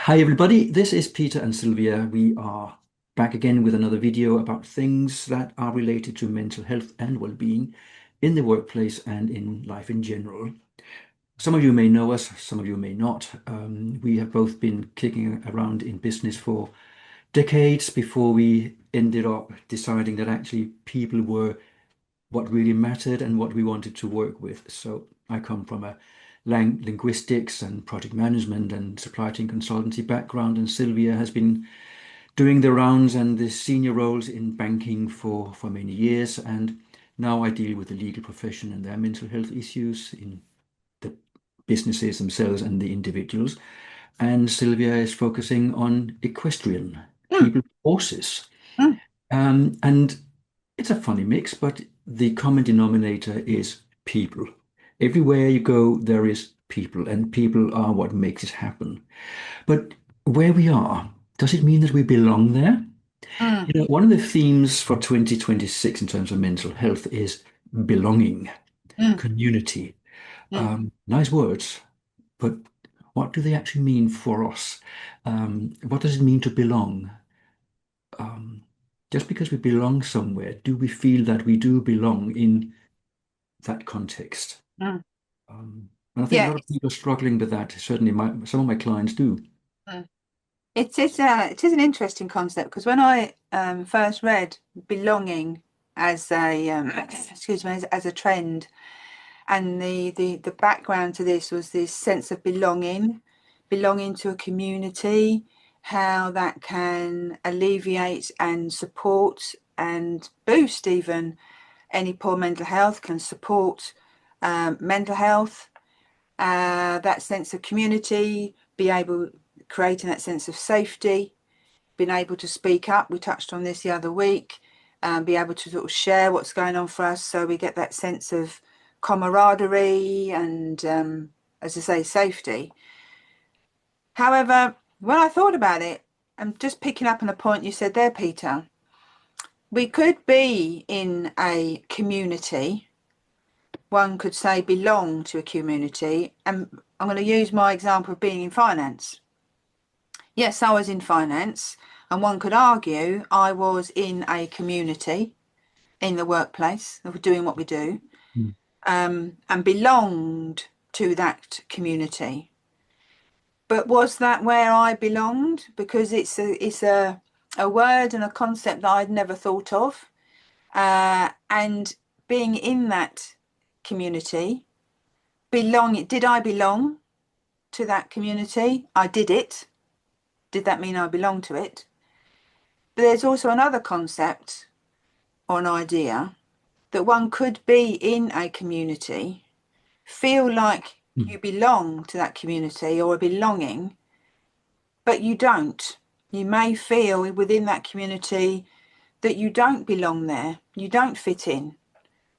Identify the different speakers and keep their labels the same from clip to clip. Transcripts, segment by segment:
Speaker 1: Hi everybody, this is Peter and Sylvia. We are back again with another video about things that are related to mental health and well-being in the workplace and in life in general. Some of you may know us, some of you may not. We have both been kicking around in business for decades before we ended up deciding that actually people were what really mattered and what we wanted to work with. So I come from a linguistics and project management and supply chain consultancy background, and Sylvia has been doing the rounds and the senior roles in banking for many years. And now I deal with the legal profession and their mental health issues in the businesses themselves and the individuals. And Sylvia is focusing on equestrian,
Speaker 2: Mm,
Speaker 1: people, horses.
Speaker 2: mm,
Speaker 1: And it's a funny mix, but the common denominator is people. Everywhere you go, there is people, and people are what makes it happen. But where we are, does it mean that we belong there?
Speaker 2: mm,
Speaker 1: One of the themes for 2026 in terms of mental health is belonging,
Speaker 2: mm,
Speaker 1: community.
Speaker 2: mm.
Speaker 1: Nice words, but what do they actually mean for us? What does it mean to belong? um, just because we belong somewhere, do we feel that we do belong in that context?
Speaker 2: Mm.
Speaker 1: And I think a
Speaker 2: Yeah,
Speaker 1: lot of people are struggling with that. Certainly, some of my clients do.
Speaker 2: mm. It is an interesting concept because when I first read belonging as a excuse me as a trend, and the background to this was this sense of belonging to a community, how that can alleviate and support and boost even any poor mental health, can support mental health, that sense of community, be able creating that sense of safety, being able to speak up. We touched on this the other week, be able to sort of share what's going on for us, so we get that sense of camaraderie and, as I say, safety. However, when I thought about it, I'm just picking up on a point you said there, Peter. We could be in a community, one could say belong to a community. And I'm going to use my example of being in finance. Yes, I was in finance, and one could argue I was in a community in the workplace of doing what we do,
Speaker 1: Mm.
Speaker 2: and belonged to that community. But was that where I belonged? Because it's a word and a concept that I'd never thought of. And being in that community, did I belong to that community? I did it. Did that mean I belong to it? But there's also another concept or an idea that one could be in a community, feel like
Speaker 1: Mm.
Speaker 2: you belong to that community or a belonging, but you don't. You may feel within that community that you don't belong there, you don't fit in,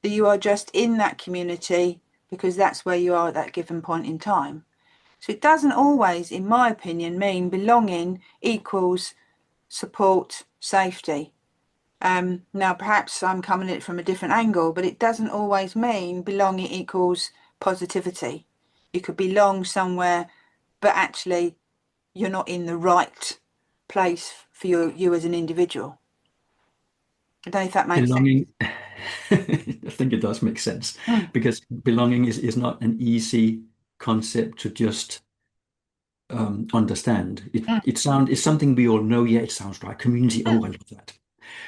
Speaker 2: that you are just in that community because that's where you are at that given point in time. So it doesn't always, in my opinion, mean belonging equals support, safety. Now, perhaps I'm coming at it from a different angle, but it doesn't always mean belonging equals positivity. You could belong somewhere, but actually you're not in the right place for you as an individual. I don't know if that makes sense.
Speaker 1: Belonging, I think it does make sense
Speaker 2: Mm,
Speaker 1: because belonging is not an easy concept to just understand.
Speaker 2: mm,
Speaker 1: It's something we all know. Yeah, it sounds right. Community.
Speaker 2: mm,
Speaker 1: Oh, I love that.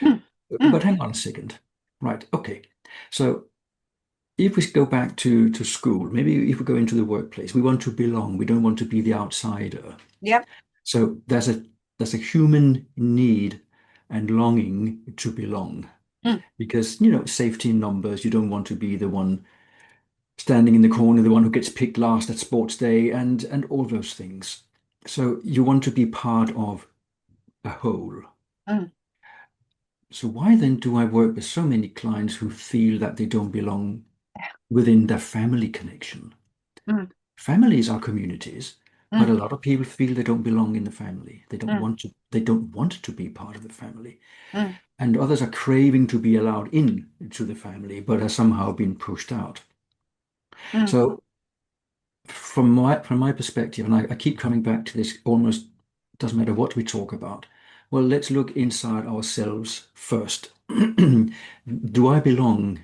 Speaker 2: mm, mm,
Speaker 1: But hang on a second. Right. Okay. So if we go back to school, maybe if we go into the workplace, we want to belong. We don't want to be the outsider.
Speaker 2: yep.
Speaker 1: So there's a human need and longing to belong
Speaker 2: Mm,
Speaker 1: because, safety in numbers. You don't want to be the one standing in the corner, the one who gets picked last at sports day, and all those things. So you want to be part of a whole.
Speaker 2: mm,
Speaker 1: So why then do I work with so many clients who feel that they don't belong within their family connection?
Speaker 2: mm,
Speaker 1: Families are communities, but a
Speaker 2: mm,
Speaker 1: lot of people feel they don't belong in the family.
Speaker 2: mm,
Speaker 1: They don't want to be part of the family.
Speaker 2: mm,
Speaker 1: And others are craving to be allowed in to the family, but are somehow being pushed out.
Speaker 2: mm,
Speaker 1: So from my perspective, and I keep coming back to this almost doesn't matter what we talk about. Well, let's look inside ourselves first. Do I belong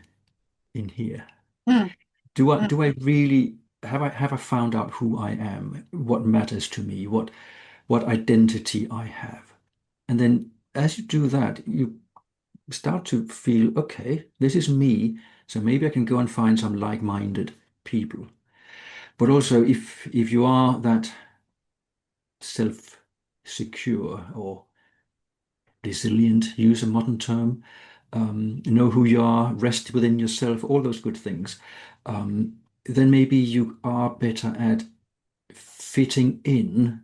Speaker 1: in here?
Speaker 2: Mm, mm,
Speaker 1: Do I really have I found out who I am, what matters to me, what identity I have? And then as you do that, you start to feel, okay, this is me, so maybe I can go and find some like-minded people. But also if you are that self-secure or resilient, use a modern term, know who you are, rest within yourself, all those good things, then maybe you are better at fitting in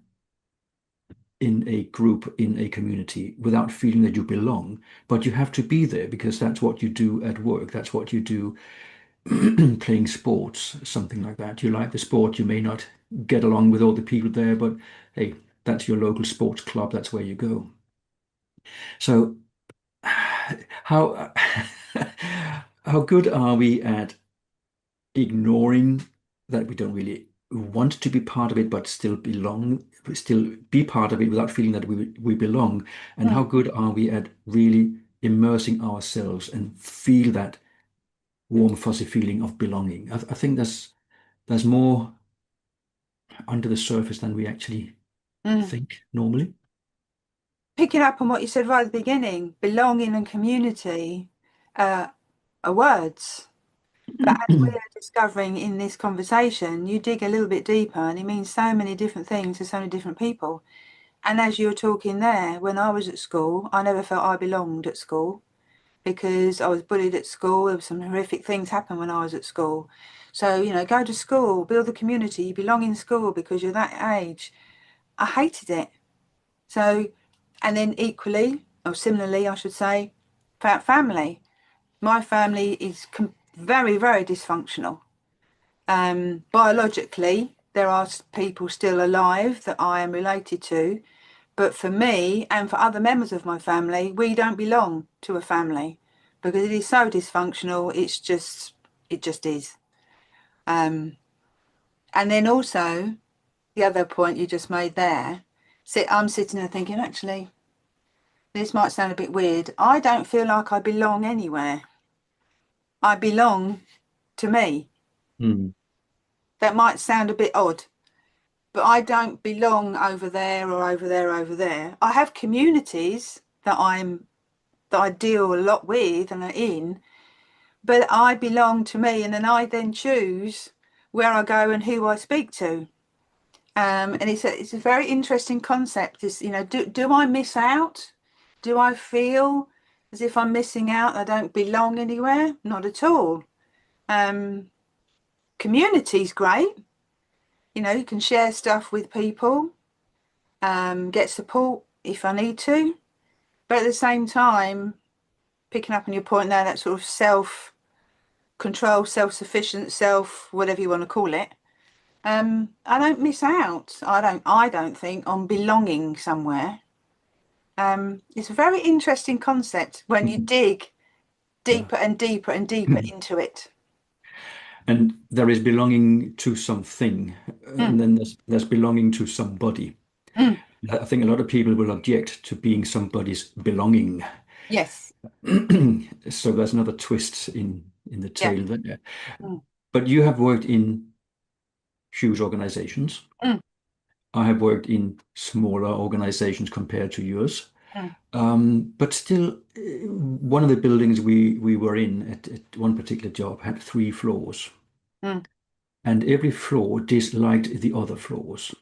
Speaker 1: a group, in a community, without feeling that you belong. But you have to be there because that's what you do at work. That's what you do playing sports, something like that. You like the sport, you may not get along with all the people there, but hey, that's your local sports club. That's where you go. So how how good are we at ignoring that we don't really want to be part of it, but still belong, still be part of it without feeling that we belong? And
Speaker 2: mm,
Speaker 1: how good are we at really immersing ourselves and feel that warm, fuzzy feeling of belonging? I think there's more under the surface than we actually
Speaker 2: mm.
Speaker 1: think normally.
Speaker 2: Picking up on what you said right at the beginning, belonging and community uh, are words. But as we're discovering in this conversation, you dig a little bit deeper and it means so many different things to so many different people. And as you were talking there, when I was at school, I never felt I belonged at school because I was bullied at school. There were some horrific things happen when I was at school. So, go to school, build a community, you belong in school because you're that age. I hated it. So, and then equally, or similarly, I should say, about family. My family is very, very dysfunctional. Biologically, there are people still alive that I am related to, but for me and for other members of my family, we don't belong to a family because it is so dysfunctional. It just is. Um, and then also the other point you just made there, I'm sitting there thinking, actually, this might sound a bit weird. I don't feel like I belong anywhere. I belong to me.
Speaker 1: Mm,
Speaker 2: That might sound a bit odd, but I don't belong over there or over there, over there. I have communities that I deal a lot with and are in, but I belong to me, and then I then choose where I go and who I speak to. And it's a very interesting concept. Is do I miss out? Do I feel as if I'm missing out? I don't belong anywhere? Not at all. Um, Community's great. You can share stuff with people, get support if I need to. But at the same time, picking up on your point there, that sort of self control, self sufficient, self whatever you want to call it. I don't miss out. I don't think on belonging somewhere. It's a very interesting concept when you
Speaker 1: mhm.
Speaker 2: dig
Speaker 1: Yeah.
Speaker 2: deeper and deeper and deeper into it.
Speaker 1: And there is belonging to something,
Speaker 2: Mm,
Speaker 1: and then there's belonging to somebody.
Speaker 2: mm,
Speaker 1: I think a lot of people will object to being somebody's belonging.
Speaker 2: yes.
Speaker 1: So there's another twist in the
Speaker 2: Yeah.
Speaker 1: tale there.
Speaker 2: Mm,
Speaker 1: But you have worked in huge organizations.
Speaker 2: mm,
Speaker 1: I have worked in smaller organizations compared to yours.
Speaker 2: mm,
Speaker 1: But still, one of the buildings we were in at one particular job had 3 floors,
Speaker 2: mm,
Speaker 1: and every floor disliked the other floors,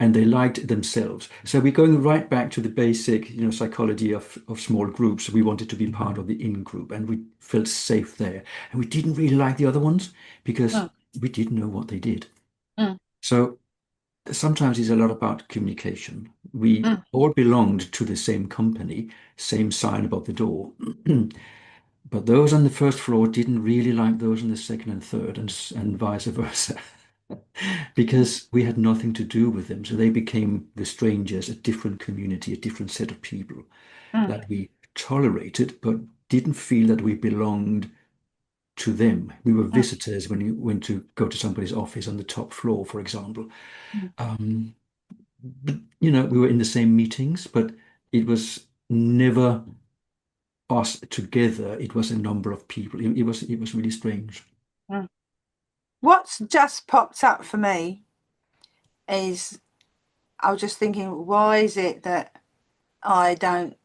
Speaker 1: and they liked themselves. So we're going right back to the basic, psychology of small groups. We wanted to be part of the in group, and we felt safe there. And we didn't really like the other ones because
Speaker 2: mm,
Speaker 1: we didn't know what they did.
Speaker 2: mm,
Speaker 1: So sometimes it's a lot about communication. We
Speaker 2: mm,
Speaker 1: all belonged to the same company, same sign above the door. But those on the first floor didn't really like those on the second and third, and vice versa, because we had nothing to do with them. So they became the strangers, a different community, a different set of people
Speaker 2: mm,
Speaker 1: that we tolerated, but didn't feel that we belonged to them. We were
Speaker 2: mm,
Speaker 1: visitors when you went to go to somebody's office on the top floor, for example.
Speaker 2: mm,
Speaker 1: Um, we were in the same meetings, but it was never us together. It was a number of people. It was really strange.
Speaker 2: Mm. What's just popped up for me is I was just thinking, why is it that I don't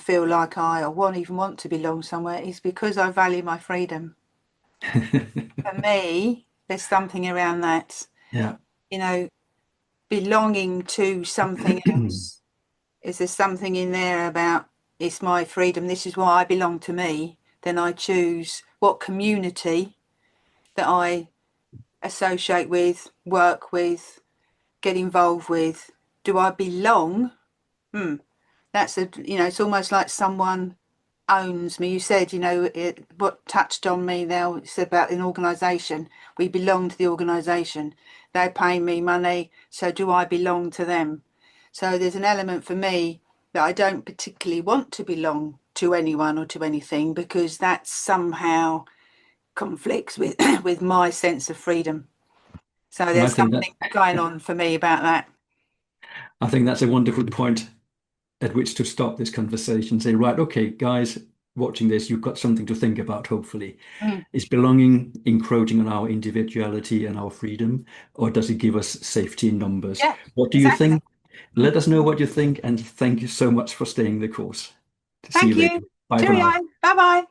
Speaker 2: feel like I or won't even want to belong somewhere? Is because I value my freedom. For me, there's something around that,
Speaker 1: Yeah.
Speaker 2: you know, belonging to something else. Is there something in there about it's my freedom, this is why I belong to me? Then I choose what community that I associate with, work with, get involved with. Do I belong? Hmm. That's it's almost like someone owns me. You said, what touched on me there, it's about an organisation. We belong to the organisation. They're paying me money, so do I belong to them? So there's an element for me that I don't particularly want to belong to anyone or to anything because that somehow conflicts with with my sense of freedom. So
Speaker 1: And I
Speaker 2: there's
Speaker 1: think that
Speaker 2: something going on for me about that.
Speaker 1: I think that's a wonderful point at which to stop this conversation. Say, right, okay, guys, watching this, you've got something to think about, hopefully.
Speaker 2: Mm.
Speaker 1: Is belonging encroaching on our individuality and our freedom, or does it give us safety in numbers?
Speaker 2: Yeah,
Speaker 1: What do you
Speaker 2: exactly.
Speaker 1: think?
Speaker 2: Mm.
Speaker 1: Let us know what you think, and thank you so much for staying the course. See you
Speaker 2: Thank
Speaker 1: later.
Speaker 2: you.
Speaker 1: Bye for
Speaker 2: Cheerio.
Speaker 1: now.
Speaker 2: Bye bye.